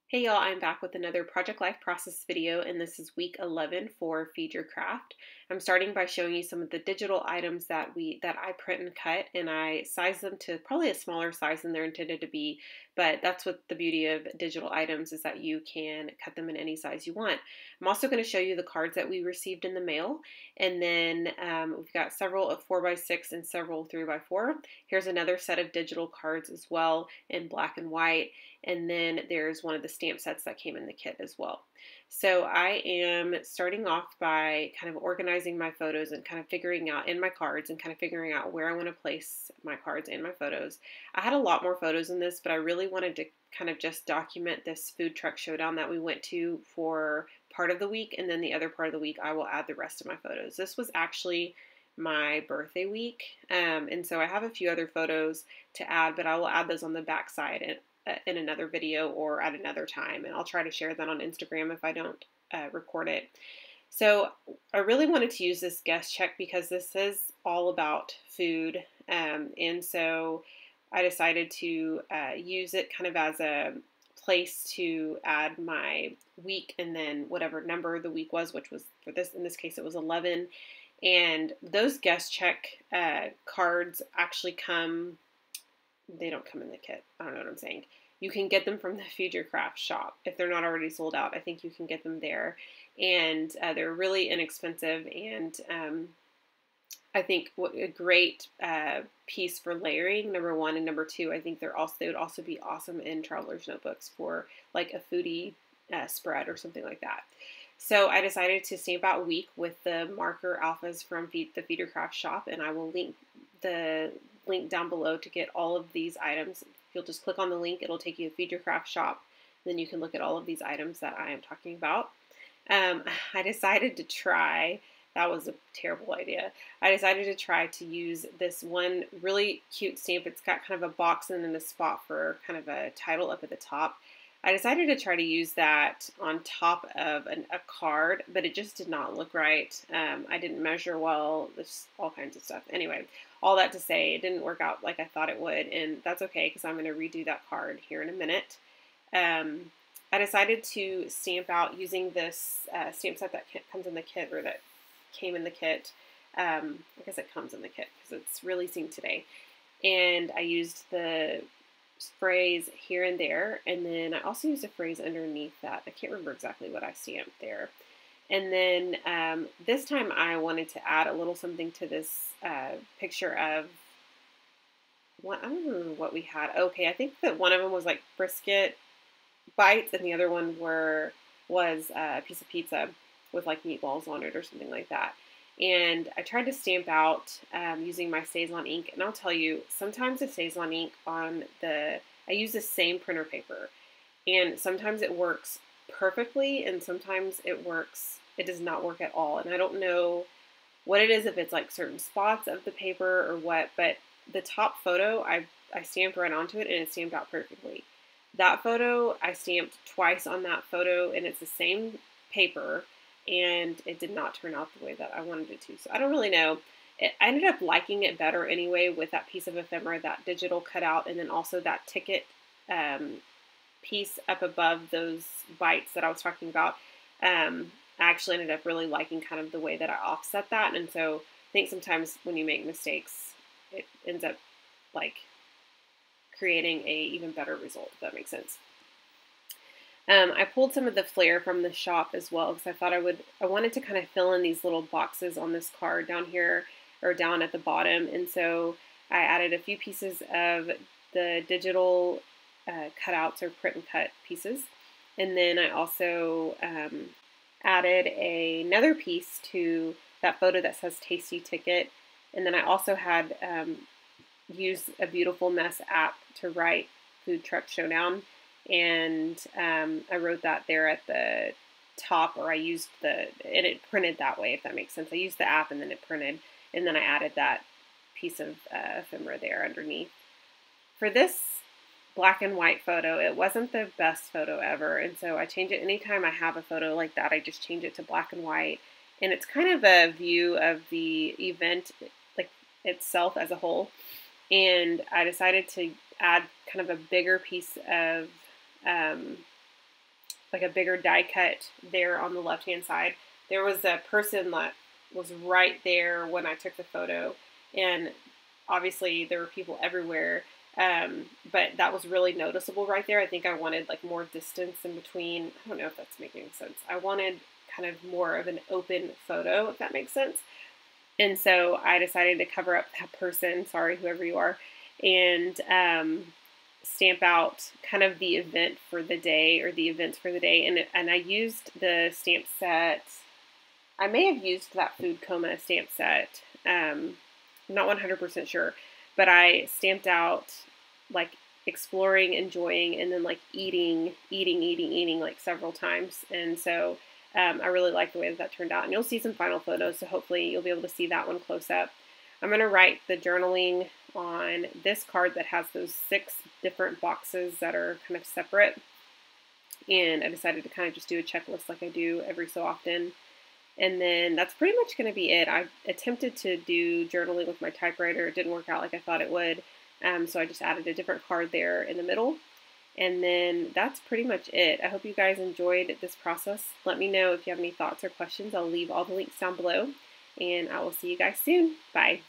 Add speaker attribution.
Speaker 1: Hey y'all, I'm back with another Project Life Process video, and this is week 11 for Feed Your Craft. I'm starting by showing you some of the digital items that I print and cut, and I size them to probably a smaller size than they're intended to be, but that's what the beauty of digital items is, that you can cut them in any size you want. I'm also going to show you the cards that we received in the mail, and then we've got several of 4x6 and several 3x4. Here's another set of digital cards as well in black and white. And then there's one of the stamp sets that came in the kit as well. So I am starting off by kind of organizing my photos and kind of figuring out in my cards and kind of figuring out where I want to place my cards and my photos. I had a lot more photos in this, but I really wanted to kind of just document this food truck showdown that we went to for part of the week, and then the other part of the week I will add the rest of my photos. This was actually my birthday week, and so I have a few other photos to add, but I will add those on the back side in another video or at another time, and I'll try to share that on Instagram if I don't record it. So I really wanted to use this guest check because this is all about food, and so I decided to use it kind of as a place to add my week and then whatever number the week was, which was in this case it was 11. And those guest check cards actually they don't come in the kit. I don't know what I'm saying. You can get them from the Feed Your Craft shop. If they're not already sold out, I think you can get them there. And they're really inexpensive, and I think a great piece for layering, number one, and number two, I think they would also be awesome in traveler's notebooks for like a foodie spread or something like that. So I decided to stamp out week with the marker alphas from the Feed Your Craft shop, and I will link the link down below to get all of these items. If you'll just click on the link, it'll take you to Feed Your Craft shop. Then you can look at all of these items that I am talking about. I decided to try, that was a terrible idea. I decided to try to use this one really cute stamp. It's got kind of a box and then a spot for kind of a title up at the top. I decided to try to use that on top of a card, but it just did not look right. I didn't measure well, there's all kinds of stuff. Anyway, all that to say, it didn't work out like I thought it would, and that's okay because I'm going to redo that card here in a minute. I decided to stamp out using this stamp set that comes in the kit, or that came in the kit. I guess it comes in the kit because it's releasing today. And I used the phrase here and there, and then I also used a phrase underneath that. I can't remember exactly what I stamped there. And then this time I wanted to add a little something to this picture of I don't remember what we had. Okay, I think that one of them was like brisket bites, and the other one was a piece of pizza with like meatballs on it or something like that. And I tried to stamp out using my StazOn ink, and I'll tell you, sometimes the StazOn ink I use the same printer paper, and sometimes it works perfectly, and sometimes it does not work at all. And I don't know what it is, if it's like certain spots of the paper or what, but the top photo, I stamped right onto it, and it stamped out perfectly. That photo, I stamped twice on that photo, and it's the same paper, and it did not turn out the way that I wanted it to. So I don't really know. I ended up liking it better anyway with that piece of ephemera, that digital cutout, and then also that ticket piece up above those bites that I was talking about. I actually ended up really liking kind of the way that I offset that, and so I think sometimes when you make mistakes, it ends up like creating a even better result, if that makes sense. I pulled some of the flair from the shop as well because I thought I wanted to kind of fill in these little boxes on this card down here or down at the bottom, and so I added a few pieces of the digital cutouts or print and cut pieces, and then I also added another piece to that photo that says Tasty Ticket, and then I also had used a Beautiful Mess app to write Food Truck Showdown. And I wrote that there at the top, or I used and it printed that way, if that makes sense. I used the app and then it printed, and then I added that piece of ephemera there underneath. For this black and white photo, it wasn't the best photo ever, and so I change it anytime I have a photo like that. I just change it to black and white, and it's kind of a view of the event like itself as a whole. And I decided to add kind of a bigger piece of like a bigger die cut there on the left-hand side. There was a person that was right there when I took the photo, and obviously there were people everywhere, but that was really noticeable right there. I think I wanted like more distance in between. I don't know if that's making sense. I wanted kind of more of an open photo, if that makes sense. And so I decided to cover up that person, sorry, whoever you are, and stamp out kind of the event for the day, or the events for the day. And I used the stamp set. I may have used that food coma stamp set. I'm not 100% sure, but I stamped out like exploring, enjoying, and then like eating like several times. And so I really like the way that turned out. And you'll see some final photos, so hopefully you'll be able to see that one close up. I'm going to write the journaling on this card that has those 6 different boxes that are kind of separate. And I decided to kind of just do a checklist like I do every so often. And then that's pretty much going to be it. I attempted to do journaling with my typewriter. It didn't work out like I thought it would. So I just added a different card there in the middle. And then that's pretty much it. I hope you guys enjoyed this process. Let me know if you have any thoughts or questions. I'll leave all the links down below. And I will see you guys soon. Bye.